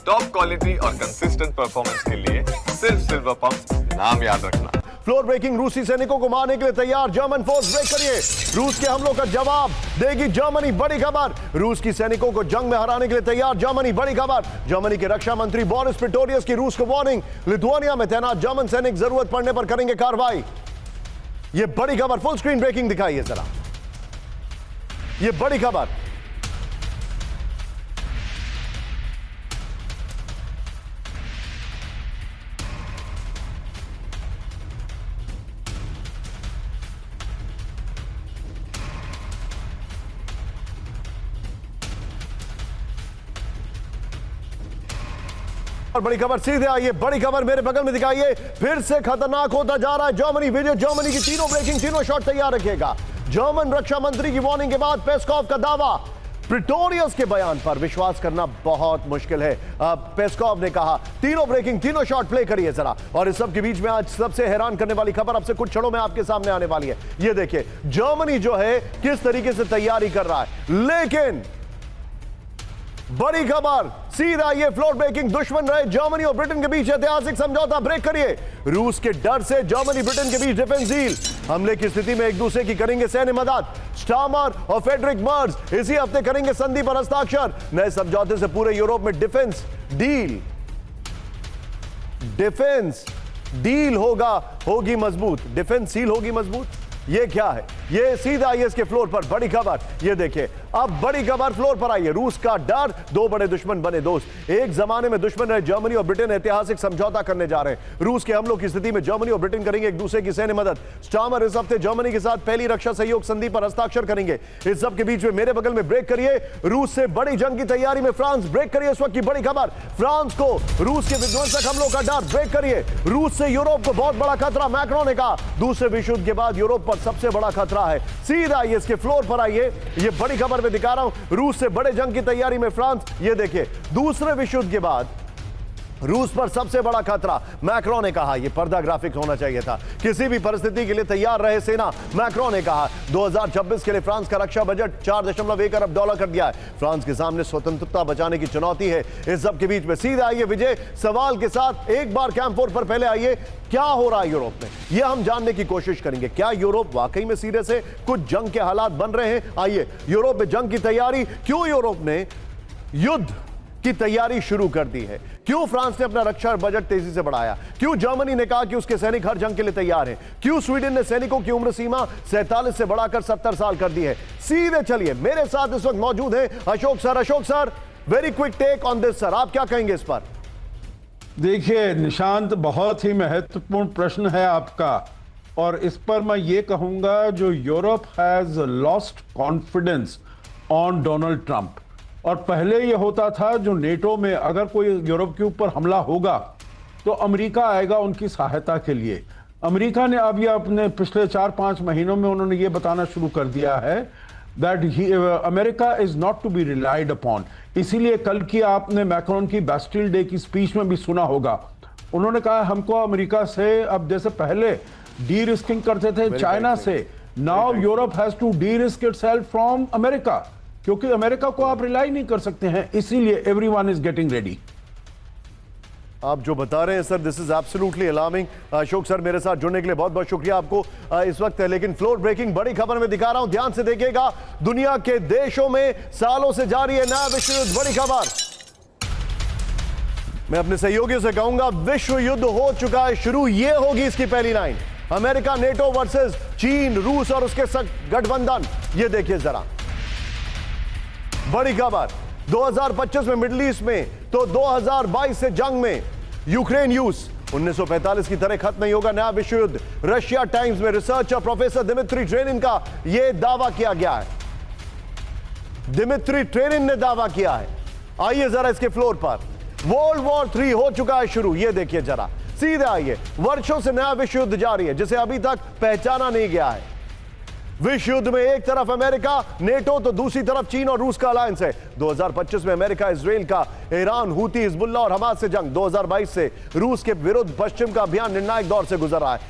Top quality और consistent performance के लिए सिर्फ सिल्वर पंप नाम याद रखना। फ्लोर ब्रेकिंग, रूसी सैनिकों को मारने के लिए तैयार जर्मन फोर्स। ब्रेक करिए, रूस के हमलों का जवाब देगी जर्मनी। बड़ी खबर, रूस की सैनिकों को जंग में हराने के लिए तैयार जर्मनी। बड़ी खबर, जर्मनी के रक्षा मंत्री बोरिस पिस्टोरियस की रूस को वार्निंग। लिथुआनिया में तैनात जर्मन सैनिक जरूरत पड़ने पर करेंगे कार्रवाई। यह बड़ी खबर, फुल स्क्रीन ब्रेकिंग दिखाइए जरा, यह बड़ी खबर। और बड़ी खबर सीधे आइए, बड़ी खबर मेरे बगल में दिखाइए। फिर से खतरनाक होता जा रहा है जर्मनी। वीडियो जर्मनी की तीनों ब्रेकिंग, तीनों शॉट तैयार रखिएगा। जर्मन रक्षा मंत्री की वार्निंग के बाद पेस्कॉव का दावा, प्रिटोरियस के बयान पर विश्वास करना बहुत मुश्किल है। पेस्कॉव ने कहा। तीनों ब्रेकिंग, तीनों शॉट प्ले करिए जरा। और इस सब के बीच में आज सबसे हैरान करने वाली खबर अब से कुछ क्षणों में आपके सामने आने वाली है। ये देखिए जर्मनी जो है किस तरीके से तैयारी कर रहा है। लेकिन बड़ी खबर सीधा ये फ्लोर ब्रेकिंग, दुश्मन रहे जर्मनी और ब्रिटेन के बीच ऐतिहासिक समझौता। ब्रेक करिए, रूस के डर से जर्मनी ब्रिटेन के बीच डिफेंस डील। हमले की स्थिति में एक दूसरे की करेंगे सैन्य मदद। स्टार्मर और फेडरिक मर्ज इसी हफ्ते करेंगे संधि पर हस्ताक्षर। नए समझौते से पूरे यूरोप में डिफेंस डील होगी मजबूत। डिफेंस डील होगी मजबूत। ये क्या है? ये सीधा आइए इसके फ्लोर पर, बड़ी खबर। ये देखिए, अब बड़ी खबर फ्लोर पर आई है। रूस का डर, दो बड़े दुश्मन बने दोस्त। एक जमाने में दुश्मन रहे जर्मनी और ब्रिटेन ऐतिहासिक समझौता करने जा रहे हैं। रूस के हमलों की स्थिति में जर्मनी और ब्रिटेन करेंगे एक दूसरे की सैन्य मदद। स्टार्मर इस हफ्ते जर्मनी के साथ पहली रक्षा सहयोग संधि पर हस्ताक्षर करेंगे। इस सब के बीच में मेरे बगल में ब्रेक करिए, रूस से बड़ी जंग की तैयारी में फ्रांस। ब्रेक करिए, इस वक्त की बड़ी खबर, फ्रांस को रूस के विध्वंसक हमलों का डर। ब्रेक करिए, रूस से यूरोप को बहुत बड़ा खतरा। मैक्रोन ने कहा दूसरे विश्व युद्ध के बाद यूरोप पर सबसे बड़ा खतरा है। सीधा आइए इसके फ्लोर पर आइए, ये बड़ी खबर में दिखा रहा हूं। रूस से बड़े जंग की तैयारी में फ्रांस। ये देखिए, दूसरे विश्व युद्ध के बाद रूस पर सबसे बड़ा खतरा। मैक्रोन ने कहा, यह पर्दा ग्राफिक होना चाहिए था। किसी भी परिस्थिति के लिए तैयार रहे सेना। मैक्रोन ने कहा 2026 के लिए फ्रांस का रक्षा बजट 4.1 अरब डॉलर कर दिया है। फ्रांस के सामने स्वतंत्रता बचाने की चुनौती है। इस सब के बीच में सीधा आइए विजय सवाल के साथ, एक बार कैंप 4 पर पहले आइए। क्या हो रहा है यूरोप में, यह हम जानने की कोशिश करेंगे। क्या यूरोप वाकई में सीरियस है? कुछ जंग के हालात बन रहे हैं। आइए, यूरोप में जंग की तैयारी, क्यों यूरोप ने युद्ध की तैयारी शुरू कर दी है? क्यों फ्रांस ने अपना रक्षा बजट तेजी से बढ़ाया? क्यों जर्मनी ने कहा कि उसके सैनिक हर जंग के लिए तैयार हैं? क्यों स्वीडन ने सैनिकों की उम्र सीमा 47 से बढ़ाकर 70 साल कर दी है? सीधे चलिए, मेरे साथ इस वक्त मौजूद हैं Ashok sir. Ashok sir, very quick take on this sir, आप क्या कहेंगे इस पर? देखिए निशांत, बहुत ही महत्वपूर्ण प्रश्न है आपका, और इस पर मैं ये कहूंगा जो Europe has lost confidence on Donald Trump. और पहले ये होता था जो नेटो में अगर कोई यूरोप के ऊपर हमला होगा तो अमेरिका आएगा उनकी सहायता के लिए। अमेरिका ने अब ये अपने पिछले 4-5 महीनों में उन्होंने ये बताना शुरू कर दिया है that America is not to be relied upon. इसीलिए कल की आपने मैक्रोन की बैस्टिल डे की स्पीच में भी सुना होगा, उन्होंने कहा हमको अमेरिका से, अब जैसे पहले डी रिस्किंग करते थे चाइना से, now Europe has to de risk itself from America, क्योंकि अमेरिका को आप रिलाई नहीं कर सकते हैं। इसीलिए एवरीवन इज गेटिंग रेडी। आप जो बता रहे हैं sir, this is absolutely alarming. Ashok sir, मेरे साथ जुड़ने के लिए बहुत बहुत शुक्रिया आपको इस वक्त। लेकिन फ्लोर ब्रेकिंग बड़ी खबर में दिखा रहा हूं, ध्यान से देखिएगा। दुनिया के देशों में सालों से जारी है नया विश्व युद्ध। बड़ी खबर, मैं अपने सहयोगियों से कहूंगा विश्व युद्ध हो चुका है शुरू। ये होगी इसकी पहली लाइन, अमेरिका नेटो वर्सेस चीन, रूस और उसके गठबंधन। ये देखिए जरा, बड़ी खबर 2025 में मिडिल ईस्ट में, तो 2022 से जंग में यूक्रेन रूस 1945 की तरह खत्म नहीं होगा नया विश्व युद्ध। रशिया टाइम्स में रिसर्चर प्रोफेसर दिमित्री ट्रेनिन का यह दावा किया गया है। दिमित्री ट्रेनिन ने दावा किया है। आइए जरा इसके फ्लोर पर, वर्ल्ड वॉर 3 हो चुका है शुरू। यह देखिए जरा, सीधे आइए, वर्षों से नया विश्व युद्ध जारी है जिसे अभी तक पहचाना नहीं गया है। विश्व युद्ध में एक तरफ अमेरिका नेटो तो दूसरी तरफ चीन और रूस का अलायंस है। 2025 में अमेरिका इजराइल का, ईरान हूती हिजबुल्लाह और हमास से जंग। 2022 से रूस के विरुद्ध पश्चिम का अभियान निर्णायक दौर से गुजर रहा है।